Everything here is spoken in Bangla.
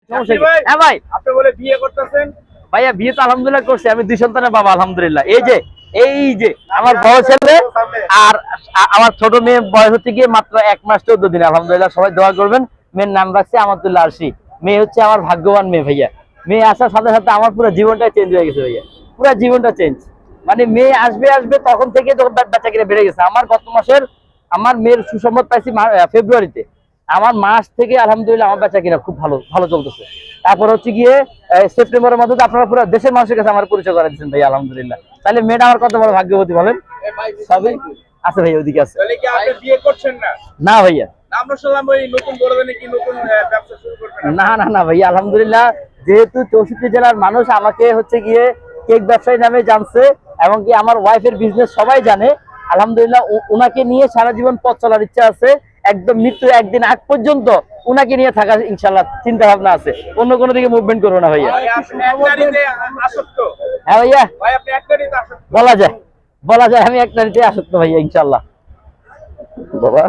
হ্যাঁ ভাই, আপনি বলে বিয়ে করতেছেন? ভাইয়া বিয়ে তো আলহামদুলিল্লাহ করছি, আমি 2 সন্তানের বাবা আলহামদুলিল্লাহ। এই যে আমার বড় ছেলে আর আমার ছোট মেয়ে বয়স হচ্ছে গিয়ে মাত্র 1 মাস 14 দিন আলহামদুলিল্লাহ। সবাই দোয়া করবেন। মেয়ের নাম রাখছি আমাতুল্লাহ আরশি। মেয়ে হচ্ছে আমার ভাগ্যবান মেয়ে ভাইয়া। মেয়ে আসার সাথে সাথে আমার পুরো জীবনটা চেঞ্জ হয়ে গেছে ভাইয়া, পুরো জীবনটা চেঞ্জ। মানে মেয়ে আসবে তখন থেকে তো বাচ্চা কিনে বেড়ে গেছে। আমার গত মাসের আমার মেয়ের সুসংবাদ পাইছি ফেব্রুয়ারিতে। আমার মাস থেকে আলহামদুলিল্লাহ আমার বাচ্চা কিনা খুব ভালো ভালো চলতেছে। তারপর হচ্ছে গিয়ে সেপ্টেম্বরের মধ্যে আপনারা পুরো দেশের মানুষের কাছে আমার পরিচয় করে দিচ্ছেন ভাই আলহামদুলিল্লাহ। তাহলে মেয়েটা আমার কত বড় ভাগ্যবতী বলেন। সবই আছে ভাই, ওদিকে আছে। তাহলে কি আপনি বিয়ে করছেন না? না ভাইয়া, আমরা শুনলাম ওই নতুন বড়দিনে কি নতুন ব্যবসা শুরু করবেন? না ভাইয়া আলহামদুলিল্লাহ। যেহেতু 64 জেলার মানুষ আমাকে হচ্ছে গিয়ে কেক ব্যবসায়ী নামে জানছে, এবং কি আমার ওয়াইফের বিজনেস সবাই জানে আলহামদুলিল্লাহ। ওনাকে নিয়ে সারা জীবন পথ চলার ইচ্ছা আছে, একদম মৃত্যু একদিন আগ পর্যন্ত ওনাকে নিয়ে থাকার ইনশাল্লাহ চিন্তা ভাবনা আছে। অন্য কোনো দিকে মুভমেন্ট করবো না ভাইয়া। হ্যাঁ ভাইয়া, বলা যায় আমি একটা নিতে আসক্ত ভাইয়া ইনশাল্লাহ। বাবা